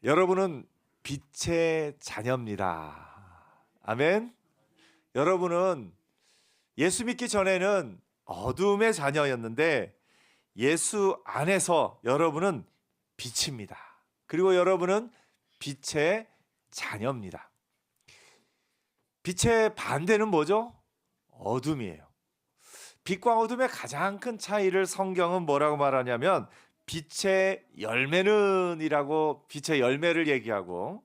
여러분은 빛의 자녀입니다. 아멘. 여러분은 예수 믿기 전에는 어둠의 자녀였는데 예수 안에서 여러분은 빛입니다. 그리고 여러분은 빛의 자녀입니다. 빛의 반대는 뭐죠? 어둠이에요. 빛과 어둠의 가장 큰 차이를 성경은 뭐라고 말하냐면 빛의 열매는 이라고 빛의 열매를 얘기하고,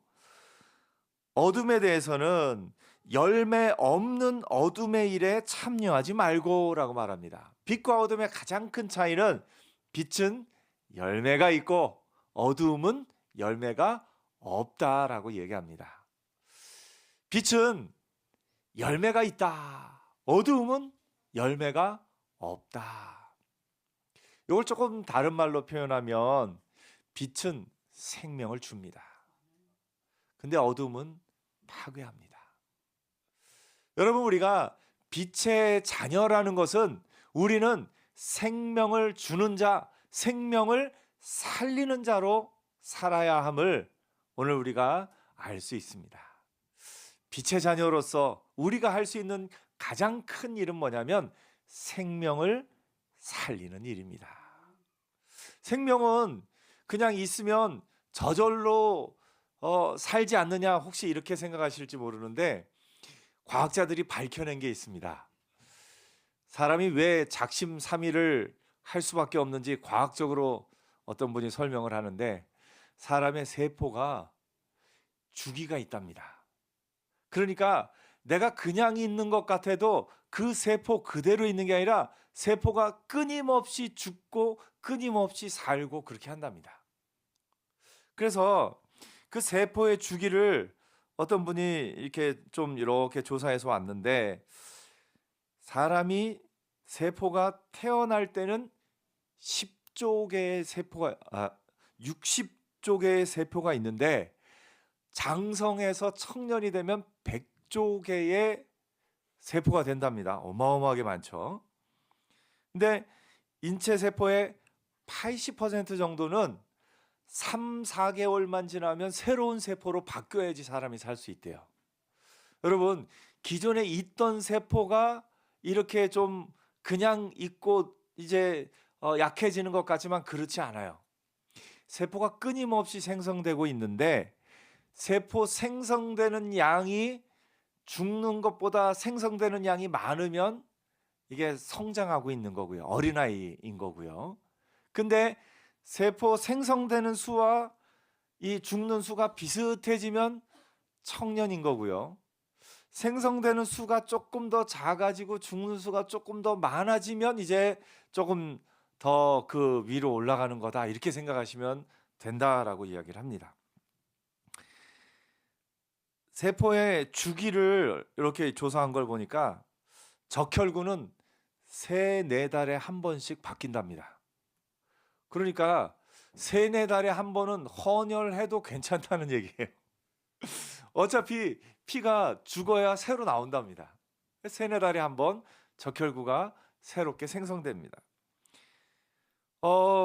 어둠에 대해서는 열매 없는 어둠의 일에 참여하지 말고라고 말합니다. 빛과 어둠의 가장 큰 차이는 빛은 열매가 있고 어둠은 열매가 없다라고 얘기합니다. 빛은 열매가 있다. 어둠은 열매가 없다. 이걸 조금 다른 말로 표현하면 빛은 생명을 줍니다. 근데 어둠은 파괴합니다. 여러분, 우리가 빛의 자녀라는 것은 우리는 생명을 주는 자, 생명을 살리는 자로 살아야 함을 오늘 우리가 알 수 있습니다. 빛의 자녀로서 우리가 할 수 있는 가장 큰 일은 뭐냐면 생명을 살리는 일입니다. 생명은 그냥 있으면 저절로 살지 않느냐, 혹시 이렇게 생각하실지 모르는데 과학자들이 밝혀낸 게 있습니다. 사람이 왜 작심삼일을 할 수밖에 없는지 과학적으로 어떤 분이 설명을 하는데, 사람의 세포가 주기가 있답니다. 그러니까 내가 그냥 있는 것 같아도 그 세포 그대로 있는 게 아니라 세포가 끊임없이 죽고 끊임없이 살고 그렇게 한답니다. 그래서 그 세포의 주기를 어떤 분이 이렇게 조사해서 왔는데, 사람이 세포가 태어날 때는 10조 개의 세포가 60조 개의 세포가 있는데 장성해서 청년이 되면 100조 개의 세포가 된답니다. 어마어마하게 많죠. 근데 인체 세포의 80% 정도는 3, 4개월만 지나면 새로운 세포로 바뀌어야지 사람이 살 수 있대요. 여러분, 기존에 있던 세포가 이렇게 좀 그냥 있고 이제 약해지는 것 같지만 그렇지 않아요. 세포가 끊임없이 생성되고 있는데 세포 생성되는 양이 죽는 것보다 생성되는 양이 많으면 이게 성장하고 있는 거고요. 어린아이인 거고요. 근데 세포 생성되는 수와 이 죽는 수가 비슷해지면 청년인 거고요. 생성되는 수가 조금 더 작아지고 죽는 수가 조금 더 많아지면 이제 조금 더 그 위로 올라가는 거다, 이렇게 생각하시면 된다라고 이야기를 합니다. 세포의 주기를 이렇게 조사한 걸 보니까 적혈구는 3, 4달에 한 번씩 바뀐답니다. 그러니까 3, 4달에 한 번은 헌혈해도 괜찮다는 얘기예요. 어차피 피가 죽어야 새로 나온답니다. 3, 4달에 한 번 적혈구가 새롭게 생성됩니다.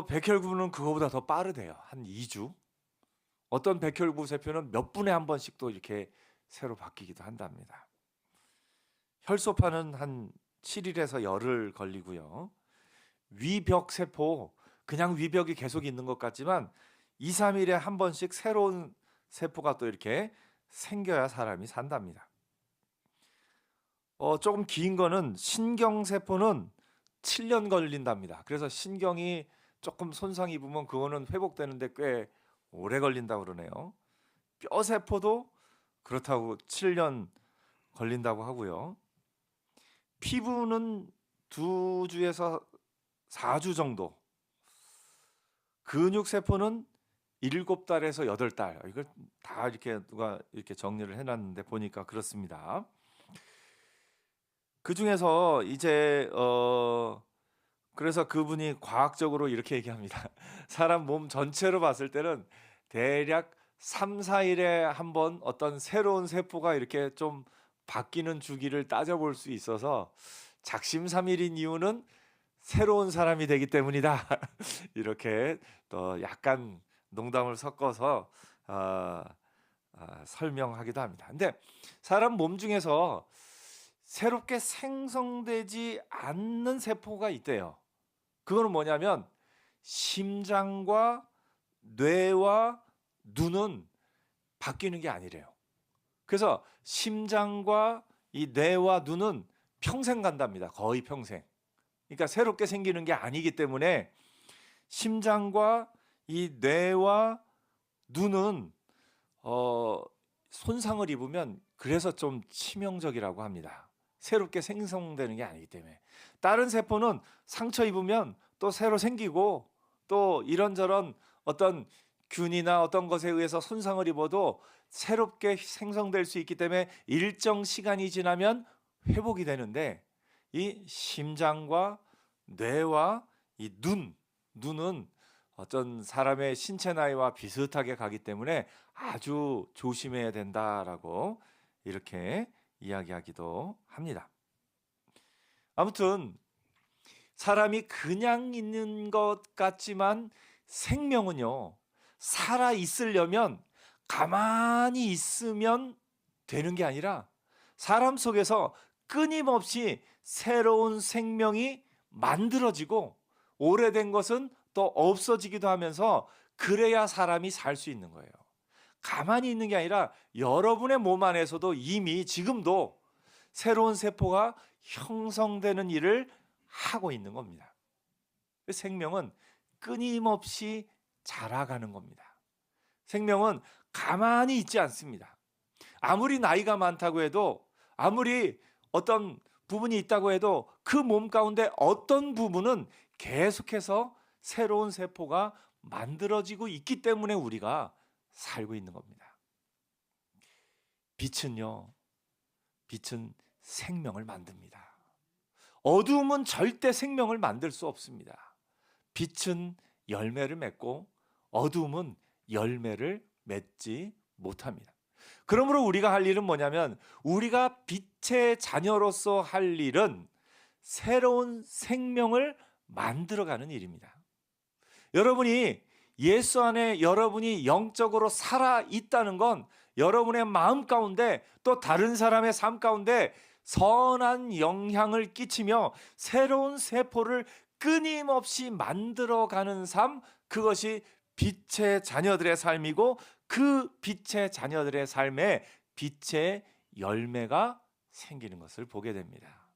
백혈구는 그거보다 더 빠르대요. 한 2주. 어떤 백혈구 세포는 몇 분에 한 번씩 또 이렇게 새로 바뀌기도 한답니다. 혈소판은 한 7일에서 열흘 걸리고요. 위벽 세포, 그냥 위벽이 계속 있는 것 같지만 2, 3일에 한 번씩 새로운 세포가 또 이렇게 생겨야 사람이 산답니다. 조금 긴 거는 신경세포는 7년 걸린답니다. 그래서 신경이 조금 손상 입으면 그거는 회복되는데 꽤 오래 걸린다고 그러네요. 뼈세포도 그렇다고 7년 걸린다고 하고요. 피부는 2주에서 4주 정도. 근육세포는 7달에서 8달. 이걸 다 이렇게 누가 이렇게 정리를 해놨는데 보니까 그렇습니다. 그 중에서 이제 그래서 그분이 과학적으로 이렇게 얘기합니다. 사람 몸 전체로 봤을 때는 대략 3, 4일에 한번 어떤 새로운 세포가 이렇게 좀 바뀌는 주기를 따져볼 수 있어서 작심삼일인 이유는 새로운 사람이 되기 때문이다. 이렇게 또 약간 농담을 섞어서 설명하기도 합니다. 근데 사람 몸 중에서 새롭게 생성되지 않는 세포가 있대요. 그거는 뭐냐면 심장과 뇌와 눈은 바뀌는 게 아니래요. 그래서 심장과 이 뇌와 눈은 평생 간답니다. 거의 평생. 그러니까 새롭게 생기는 게 아니기 때문에 심장과 이 뇌와 눈은 손상을 입으면 그래서 좀 치명적이라고 합니다. 새롭게 생성되는 게 아니기 때문에. 다른 세포는 상처 입으면 또 새로 생기고 또 이런저런 어떤 균이나 어떤 것에 의해서 손상을 입어도 새롭게 생성될 수 있기 때문에 일정 시간이 지나면 회복이 되는데 이 심장과 뇌와 이 눈은 어떤 사람의 신체 나이와 비슷하게 가기 때문에 아주 조심해야 된다라고 이렇게 이야기하기도 합니다. 아무튼 사람이 그냥 있는 것 같지만 생명은요, 살아 있으려면 가만히 있으면 되는 게 아니라 사람 속에서 끊임없이 새로운 생명이 만들어지고 오래된 것은 또 없어지기도 하면서 그래야 사람이 살 수 있는 거예요. 가만히 있는 게 아니라 여러분의 몸 안에서도 이미 지금도 새로운 세포가 형성되는 일을 하고 있는 겁니다. 생명은 끊임없이 자라가는 겁니다. 생명은 가만히 있지 않습니다. 아무리 나이가 많다고 해도 아무리 어떤 부분이 있다고 해도 그 몸 가운데 어떤 부분은 계속해서 새로운 세포가 만들어지고 있기 때문에 우리가 살고 있는 겁니다. 빛은 생명을 만듭니다. 어두움은 절대 생명을 만들 수 없습니다. 빛은 열매를 맺고 어두움은 열매를 맺지 못합니다. 그러므로 우리가 할 일은 뭐냐면 우리가 빛의 자녀로서 할 일은 새로운 생명을 만들어가는 일입니다. 여러분이 예수 안에 여러분이 영적으로 살아 있다는 건 여러분의 마음 가운데 또 다른 사람의 삶 가운데 선한 영향을 끼치며 새로운 세포를 끊임없이 만들어가는 삶, 그것이 빛의 자녀들의 삶이고 그 빛의 자녀들의 삶에 빛의 열매가 생기는 것을 보게 됩니다.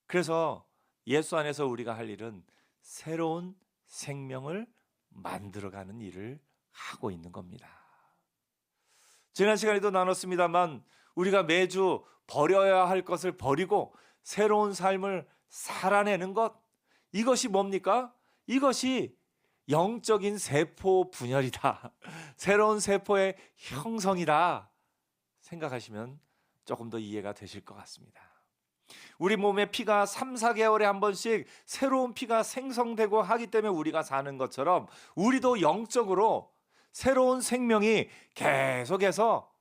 그래서 예수 안에서 우리가 할 일은 새로운 생명을 만들어가는 일을 하고 있는 겁니다. 지난 시간에도 나눴습니다만 우리가 매주 버려야 할 것을 버리고 새로운 삶을 살아내는 것, 이것이 뭡니까? 이것이 영적인 세포 분열이다. 새로운 세포의 형성이다. 생각하시면 조금 더 이해가 되실 것 같습니다. 우리 몸의 피가 3, 4개월에 한 번씩 새로운 피가 생성되고 하기 때문에 우리가 사는 것처럼 우리도 영적으로 새로운 생명이 계속해서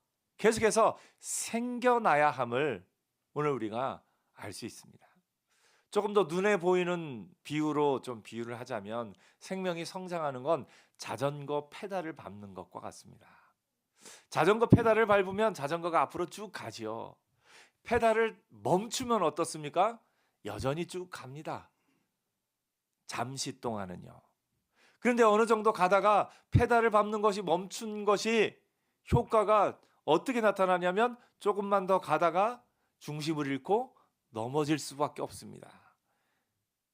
생겨나야 함을 오늘 우리가 알 수 있습니다. 조금 더 눈에 보이는 비유로 좀 비유를 하자면 생명이 성장하는 건 자전거 페달을 밟는 것과 같습니다. 자전거 페달을 밟으면 자전거가 앞으로 쭉 가지요. 페달을 멈추면 어떻습니까? 여전히 쭉 갑니다. 잠시 동안은요. 그런데 어느 정도 가다가 페달을 밟는 것이 멈춘 것이 효과가 어떻게 나타나냐면 조금만 더 가다가 중심을 잃고 넘어질 수밖에 없습니다.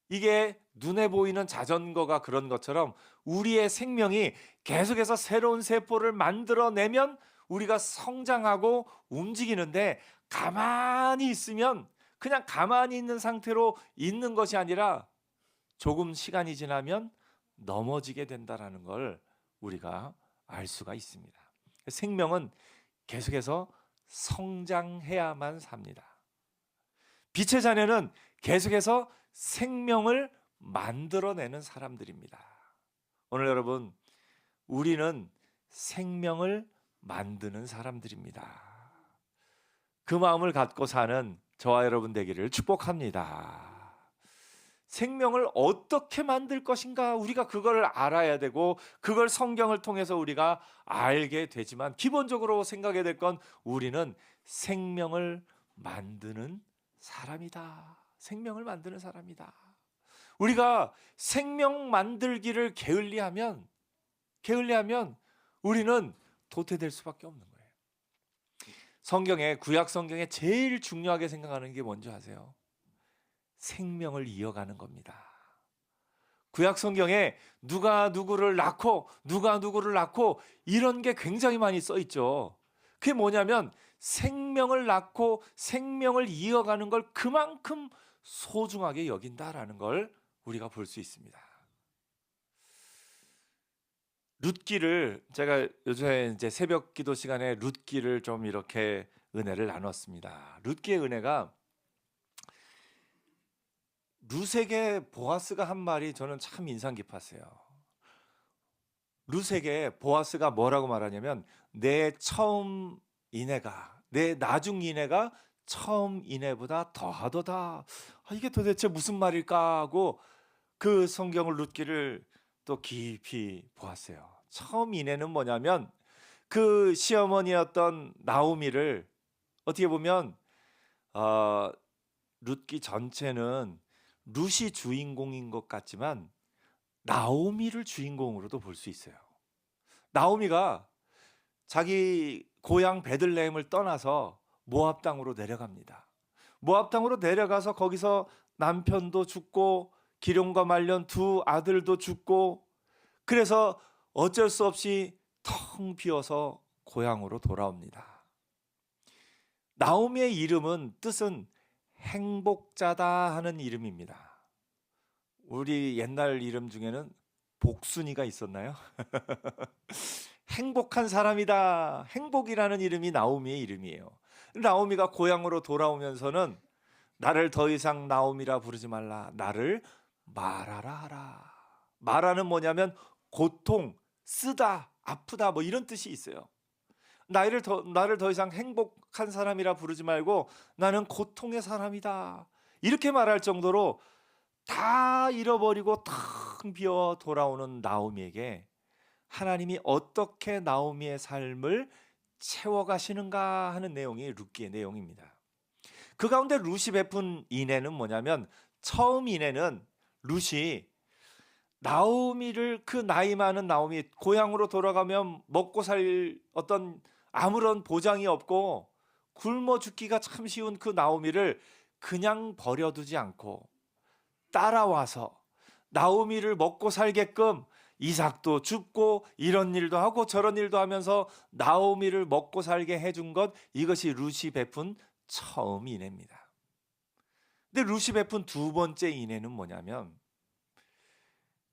이게 눈에 보이는 자전거가 그런 것처럼 우리의 생명이 계속해서 새로운 세포를 만들어내면 우리가 성장하고 움직이는데 가만히 있으면 그냥 가만히 있는 상태로 있는 것이 아니라 조금 시간이 지나면 넘어지게 된다는 걸 우리가 알 수가 있습니다. 생명은 계속해서 성장해야만 삽니다. 빛의 자녀는 계속해서 생명을 만들어내는 사람들입니다. 오늘 여러분, 우리는 생명을 만드는 사람들입니다. 그 마음을 갖고 사는 저와 여러분 되기를 축복합니다. 생명을 어떻게 만들 것인가 우리가 그걸 알아야 되고 그걸 성경을 통해서 우리가 알게 되지만 기본적으로 생각해야 될 건 우리는 생명을 만드는 사람이다. 생명을 만드는 사람이다. 우리가 생명 만들기를 게을리하면 우리는 도태될 수밖에 없는 거예요. 성경에 구약 성경에 제일 중요하게 생각하는 게 뭔지 아세요? 생명을 이어가는 겁니다. 구약 성경에 누가 누구를 낳고 이런 게 굉장히 많이 써 있죠. 그게 뭐냐면 생명을 낳고 생명을 이어가는 걸 그만큼 소중하게 여긴다라는 걸 우리가 볼 수 있습니다. 룻기를 제가 요즘에 이제 새벽 기도 시간에 룻기를 좀 이렇게 은혜를 나눴습니다. 룻기의 은혜가 룻에게 보아스가 한 말이 저는 참 인상 깊었어요. 룻에게 보아스가 뭐라고 말하냐면 내 처음 이내가 내 나중 이내가 처음 이내보다 더하도다. 이게 도대체 무슨 말일까 하고 그 성경을 룻기를 또 깊이 보았어요. 처음 이내는 뭐냐면 그 시어머니였던 나오미를 어떻게 보면 룻기 전체는 룻이 주인공인 것 같지만 나오미를 주인공으로도 볼 수 있어요. 나오미가 자기 고향 베들레헴을 떠나서 모압 땅으로 내려갑니다. 모압 땅으로 내려가서 거기서 남편도 죽고 기럯과 말년 두 아들도 죽고 그래서 어쩔 수 없이 텅 비어서 고향으로 돌아옵니다. 나오미의 이름은 뜻은 행복자다 하는 이름입니다. 우리 옛날 이름 중에는 복순이가 있었나요? 행복한 사람이다. 행복이라는 이름이 나오미의 이름이에요. 나오미가 고향으로 돌아오면서는 나를 더 이상 나오미라 부르지 말라. 나를 마라라 하라. 마라는 뭐냐면 고통, 쓰다, 아프다 뭐 이런 뜻이 있어요. 나를 더 이상 행복한 사람이라 부르지 말고 나는 고통의 사람이다. 이렇게 말할 정도로 다 잃어버리고 텅 비어 돌아오는 나오미에게 하나님이 어떻게 나오미의 삶을 채워가시는가 하는 내용이 룻기의 내용입니다. 그 가운데 룻이 베푼 인애는 뭐냐면 처음 인애는 룻이 나오미를 그 나이 많은 나오미 고향으로 돌아가면 먹고 살 어떤 아무런 보장이 없고 굶어 죽기가 참 쉬운 그 나오미를 그냥 버려두지 않고 따라와서 나오미를 먹고 살게끔 이삭도 줍고 이런 일도 하고 저런 일도 하면서 나오미를 먹고 살게 해준 것 이것이 룻이 베푼 처음 인애입니다. 근데 룻이 베푼 두 번째 인애는 뭐냐면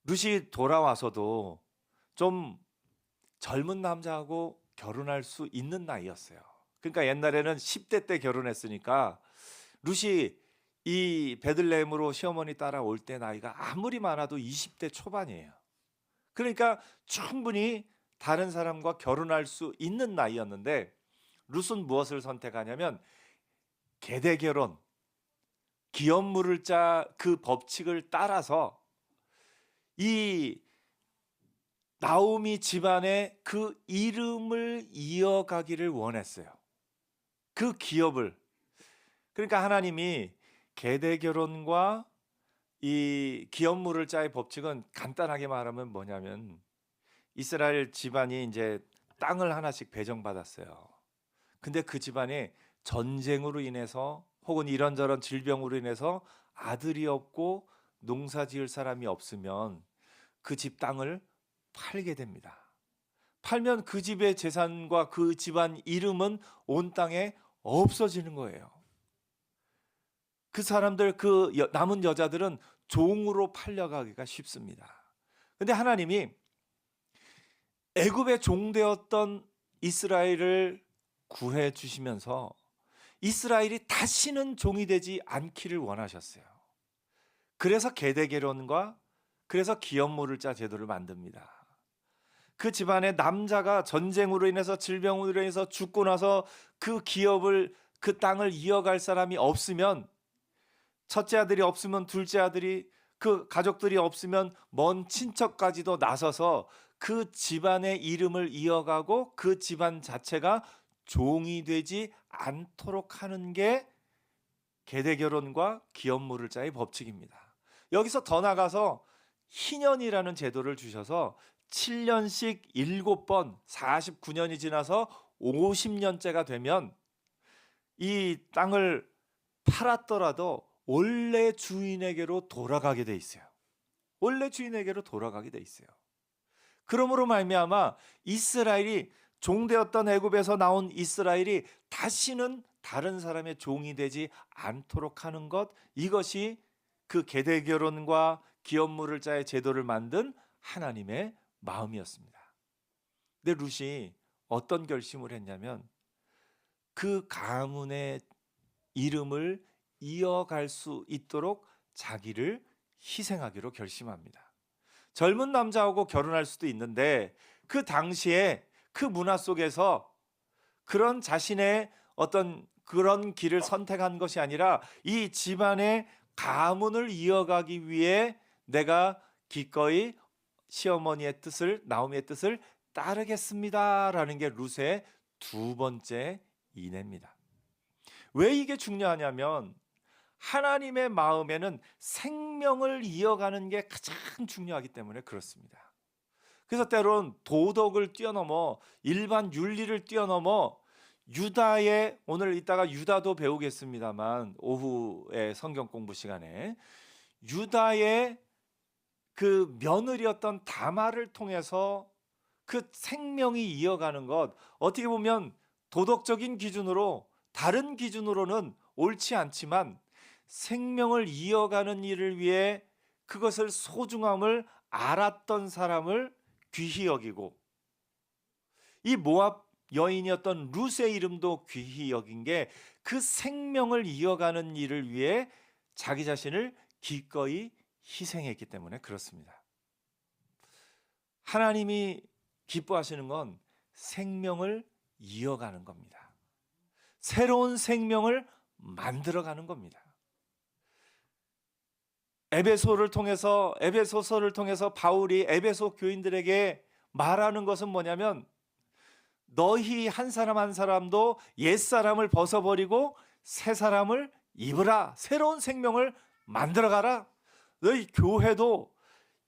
룻이 돌아와서도 좀 젊은 남자하고 결혼할 수 있는 나이였어요. 그러니까 옛날에는 10대 때 결혼했으니까 룻이 이 베들레헴으로 시어머니 따라올 때 나이가 아무리 많아도 20대 초반이에요. 그러니까 충분히 다른 사람과 결혼할 수 있는 나이였는데 룻은 무엇을 선택하냐면 계대 결혼, 기업 물을 자 그 법칙을 따라서 이 나오미 집안의 그 이름을 이어가기를 원했어요. 그 기업을. 그러니까 하나님이 계대 결혼과 이 기업 물을 자의 법칙은 간단하게 말하면 뭐냐면 이스라엘 집안이 이제 땅을 하나씩 배정받았어요. 근데 그 집안이 전쟁으로 인해서 혹은 이런저런 질병으로 인해서 아들이 없고 농사 지을 사람이 없으면 그 집 땅을 팔게 됩니다. 팔면 그 집의 재산과 그 집안 이름은 온 땅에 없어지는 거예요. 그 사람들 그 남은 여자들은 종으로 팔려가기가 쉽습니다. 근데 하나님이 애굽의 종되었던 이스라엘을 구해 주시면서 이스라엘이 다시는 종이 되지 않기를 원하셨어요. 그래서 계대 결혼과 그래서 기업 물을 자 제도를 만듭니다. 그 집안의 남자가 전쟁으로 인해서 질병으로 인해서 죽고 나서 그 기업을 그 땅을 이어갈 사람이 없으면 첫째 아들이 없으면 둘째 아들이 그 가족들이 없으면 먼 친척까지도 나서서 그 집안의 이름을 이어가고 그 집안 자체가 종이 되지 않도록 하는 게 계대 결혼과 기업물을 짜의 법칙입니다. 여기서 더 나가서 희년이라는 제도를 주셔서 7년씩 7번 49년이 지나서 50년째가 되면 이 땅을 팔았더라도 원래 주인에게로 돌아가게 돼 있어요. 원래 주인에게로 돌아가게 돼 있어요. 그러므로 말미암아 이스라엘이 종되었던 애굽에서 나온 이스라엘이 다시는 다른 사람의 종이 되지 않도록 하는 것, 이것이 그 계대 결혼과 기업물을 짜의 제도를 만든 하나님의 마음이었습니다. 근데 룻이 어떤 결심을 했냐면 그 가문의 이름을 이어갈 수 있도록 자기를 희생하기로 결심합니다. 젊은 남자하고 결혼할 수도 있는데 그 당시에 그 문화 속에서 그런 자신의 어떤 그런 길을 선택한 것이 아니라 이 집안의 가문을 이어가기 위해 내가 기꺼이 시어머니의 뜻을, 나오미의 뜻을 따르겠습니다라는 게 룻의 두 번째 인애입니다. 왜 이게 중요하냐면 하나님의 마음에는 생명을 이어가는 게 가장 중요하기 때문에 그렇습니다. 그래서 때론 도덕을 뛰어넘어 일반 윤리를 뛰어넘어 유다의, 오늘 이따가 유다도 배우겠습니다만 오후에 성경 공부 시간에 유다의 그 며느리였던 다말을 통해서 그 생명이 이어가는 것, 어떻게 보면 도덕적인 기준으로, 다른 기준으로는 옳지 않지만 생명을 이어가는 일을 위해 그것을 소중함을 알았던 사람을 귀히 여기고, 이 모압 여인이었던 룻의 이름도 귀히 여긴 게 그 생명을 이어가는 일을 위해 자기 자신을 기꺼이 희생했기 때문에 그렇습니다. 하나님이 기뻐하시는 건 생명을 이어가는 겁니다. 새로운 생명을 만들어가는 겁니다. 에베소서를 통해서 바울이 에베소 교인들에게 말하는 것은 뭐냐면 너희 한 사람 한 사람도 옛사람을 벗어버리고 새 사람을 입으라. 새로운 생명을 만들어가라. 너희 교회도,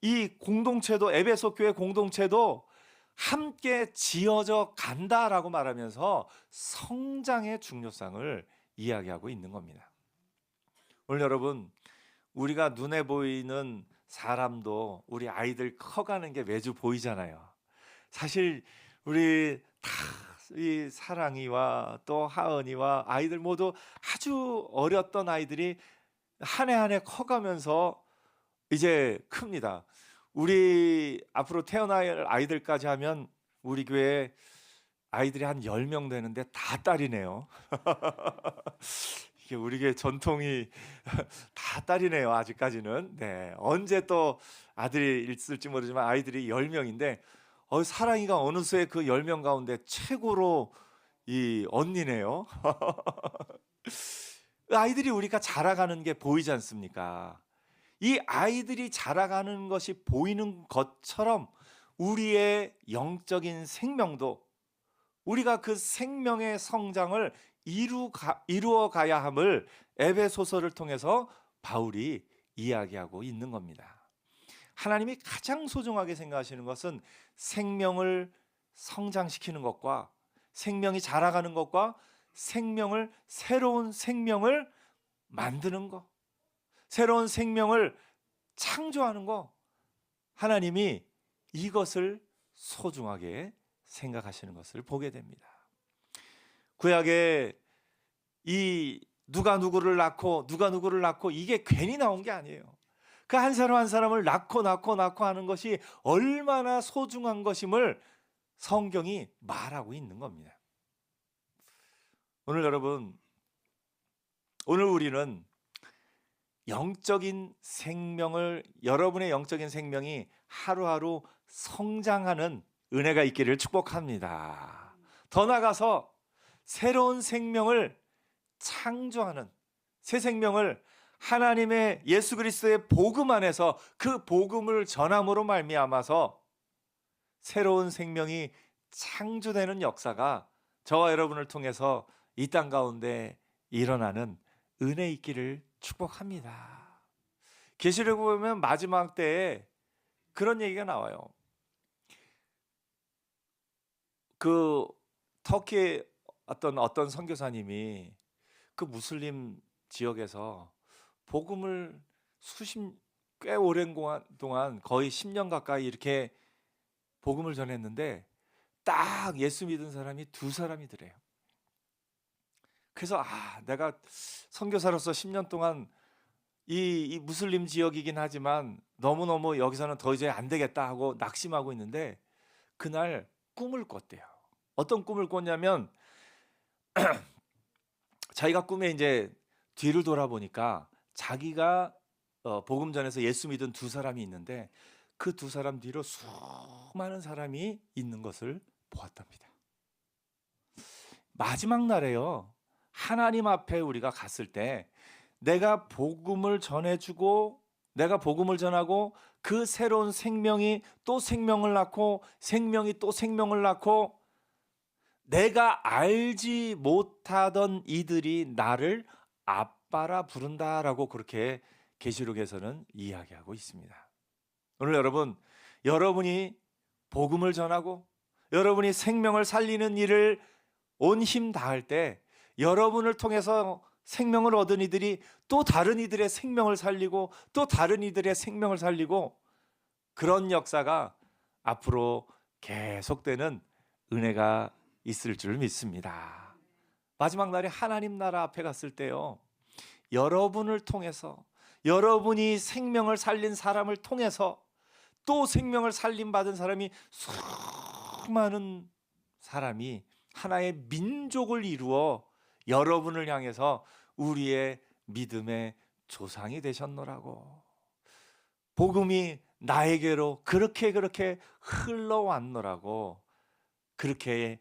이 공동체도, 에베소 교회 공동체도 함께 지어져 간다라고 말하면서 성장의 중요성을 이야기하고 있는 겁니다. 오늘 여러분, 우리가 눈에 보이는 사람도 우리 아이들 커가는 게 매주 보이잖아요. 사실 우리 다 이 사랑이와 또 하은이와 아이들 모두 아주 어렸던 아이들이 한 해 한 해 커가면서 이제 큽니다. 우리 앞으로 태어날 아이들까지 하면 우리 교회 아이들이 한 10명 되는데 다 딸이네요. 이게 우리 교회 전통이 다 딸이네요. 아직까지는. 네. 언제 또 아들이 있을지 모르지만 아이들이 10명인데 사랑이가 어느새 그 10명 가운데 최고로 이 언니네요. 아이들이 우리가 자라가는 게 보이지 않습니까? 이 아이들이 자라가는 것이 보이는 것처럼 우리의 영적인 생명도, 우리가 그 생명의 성장을 이루어 가야 함을 에베소서를 통해서 바울이 이야기하고 있는 겁니다. 하나님이 가장 소중하게 생각하시는 것은 생명을 성장시키는 것과 생명이 자라가는 것과 새로운 생명을 만드는 것, 새로운 생명을 창조하는 것, 하나님이 이것을 소중하게 생각하시는 것을 보게 됩니다. 구약에 이 누가 누구를 낳고 이게 괜히 나온 게 아니에요. 그 한 사람 한 사람을 낳고 하는 것이 얼마나 소중한 것임을 성경이 말하고 있는 겁니다. 오늘 여러분, 오늘 우리는 영적인 생명을, 여러분의 영적인 생명이 하루하루 성장하는 은혜가 있기를 축복합니다. 더 나아가서 새로운 생명을 창조하는, 새 생명을 하나님의 예수 그리스도의 복음 안에서 그 복음을 전함으로 말미암아서 새로운 생명이 창조되는 역사가 저와 여러분을 통해서 이 땅 가운데 일어나는 은혜 있기를 축복합니다. 계시록 보면 마지막 때에 그런 얘기가 나와요. 그 터키의 어떤 선교사님이 그 무슬림 지역에서 복음을 꽤 오랜 동안 거의 10년 가까이 이렇게 복음을 전했는데 딱 예수 믿은 사람이 2사람이더래요. 그래서 내가 선교사로서 10년 동안 이 무슬림 지역이긴 하지만 너무너무 여기서는 더 이제 안 되겠다 하고 낙심하고 있는데 그날 꿈을 꿨대요. 어떤 꿈을 꿨냐면 자기가 꿈에 이제 뒤를 돌아보니까 자기가 복음 전에서 예수 믿은 2사람이 있는데 그 2사람 뒤로 수많은 사람이 있는 것을 보았답니다. 마지막 날에요. 하나님 앞에 우리가 갔을 때 내가 복음을 전해주고 내가 복음을 전하고 그 새로운 생명이 또 생명을 낳고 생명이 또 생명을 낳고 내가 알지 못하던 이들이 나를 아빠라 부른다라고 그렇게 계시록에서는 이야기하고 있습니다. 오늘 여러분이 복음을 전하고 여러분이 생명을 살리는 일을 온 힘 다할 때 여러분을 통해서 생명을 얻은 이들이 또 다른 이들의 생명을 살리고 또 다른 이들의 생명을 살리고 그런 역사가 앞으로 계속되는 은혜가 있을 줄 믿습니다. 마지막 날에 하나님 나라 앞에 갔을 때요, 여러분을 통해서 여러분이 생명을 살린 사람을 통해서 또 생명을 살림 받은 사람이 수많은 사람이 하나의 민족을 이루어 여러분을 향해서 우리의 믿음의 조상이 되셨노라고, 복음이 나에게로 그렇게 흘러왔노라고 그렇게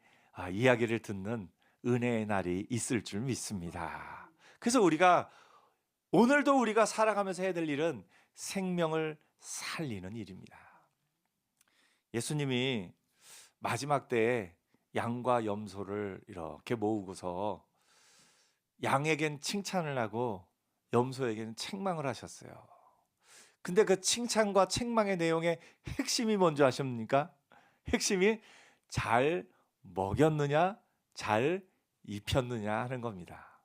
이야기를 듣는 은혜의 날이 있을 줄 믿습니다. 그래서 오늘도 우리가 살아가면서 해야 될 일은 생명을 살리는 일입니다. 예수님이 마지막 때에 양과 염소를 이렇게 모으고서 양에겐 칭찬을 하고 염소에게는 책망을 하셨어요. 근데 그 칭찬과 책망의 내용의 핵심이 뭔지 아십니까? 핵심이 잘 먹였느냐, 잘 입혔느냐 하는 겁니다.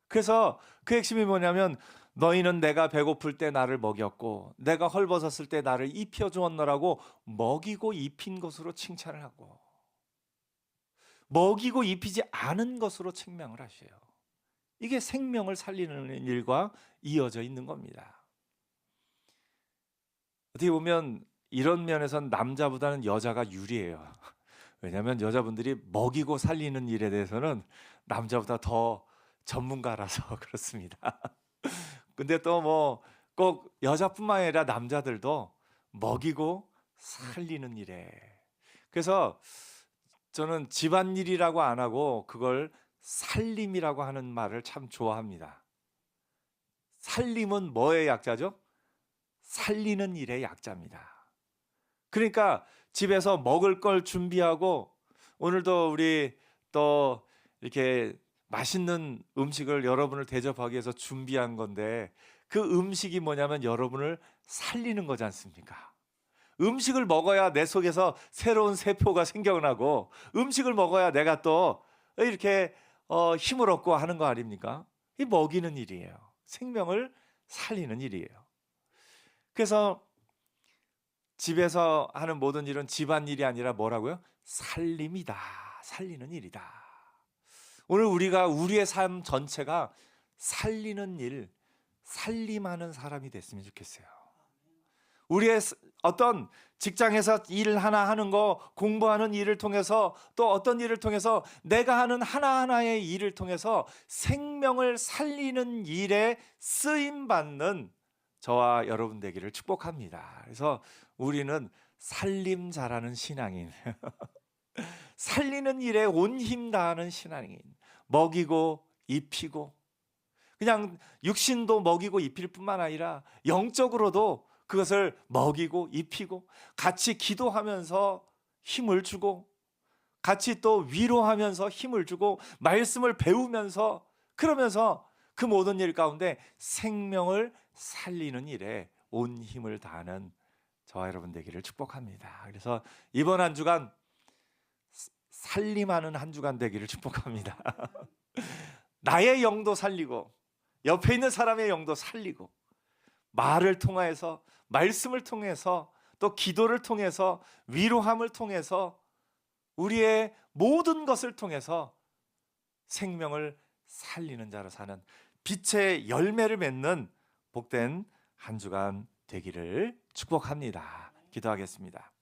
그래서 그 핵심이 뭐냐면 너희는 내가 배고플 때 나를 먹였고 내가 헐벗었을 때 나를 입혀주었노라고 먹이고 입힌 것으로 칭찬을 하고 먹이고 입히지 않은 것으로 책망을 하셔요. 이게 생명을 살리는 일과 이어져 있는 겁니다. 어떻게 보면 이런 면에서는 남자보다는 여자가 유리해요. 왜냐하면 여자분들이 먹이고 살리는 일에 대해서는 남자보다 더 전문가라서 그렇습니다. 근데 또 꼭 여자뿐만 아니라 남자들도 먹이고 살리는 일에, 그래서 저는 집안일이라고 안 하고 그걸 살림이라고 하는 말을 참 좋아합니다. 살림은 뭐의 약자죠? 살리는 일의 약자입니다. 그러니까 집에서 먹을 걸 준비하고, 오늘도 우리 또 이렇게 맛있는 음식을 여러분을 대접하기 위해서 준비한 건데 그 음식이 뭐냐면 여러분을 살리는 거지 않습니까? 음식을 먹어야 내 속에서 새로운 세포가 생겨나고 음식을 먹어야 내가 또 이렇게 힘을 얻고 하는 거 아닙니까? 이 먹이는 일이에요. 생명을 살리는 일이에요. 그래서 집에서 하는 모든 일은 집안일이 아니라 뭐라고요? 살림이다. 살리는 일이다. 오늘 우리의 삶 전체가 살리는 일, 살림하는 사람이 됐으면 좋겠어요. 우리의 어떤 직장에서 일 하나 하는 거, 공부하는 일을 통해서 또 어떤 일을 통해서 내가 하는 하나하나의 일을 통해서 생명을 살리는 일에 쓰임받는 저와 여러분 되기를 축복합니다. 그래서 우리는 살림 잘하는 신앙인, 살리는 일에 온 힘 다하는 신앙인, 먹이고 입히고 그냥 육신도 먹이고 입힐 뿐만 아니라 영적으로도 그것을 먹이고 입히고 같이 기도하면서 힘을 주고 같이 또 위로하면서 힘을 주고 말씀을 배우면서 그러면서 그 모든 일 가운데 생명을 살리는 일에 온 힘을 다하는 저와 여러분 되기를 축복합니다. 그래서 이번 한 주간 살림하는 한 주간 되기를 축복합니다. 나의 영도 살리고 옆에 있는 사람의 영도 살리고 말을 통해서 말씀을 통해서 또 기도를 통해서 위로함을 통해서 우리의 모든 것을 통해서 생명을 살리는 자로 사는 빛의 열매를 맺는 복된 한 주간 되기를 축복합니다. 기도하겠습니다.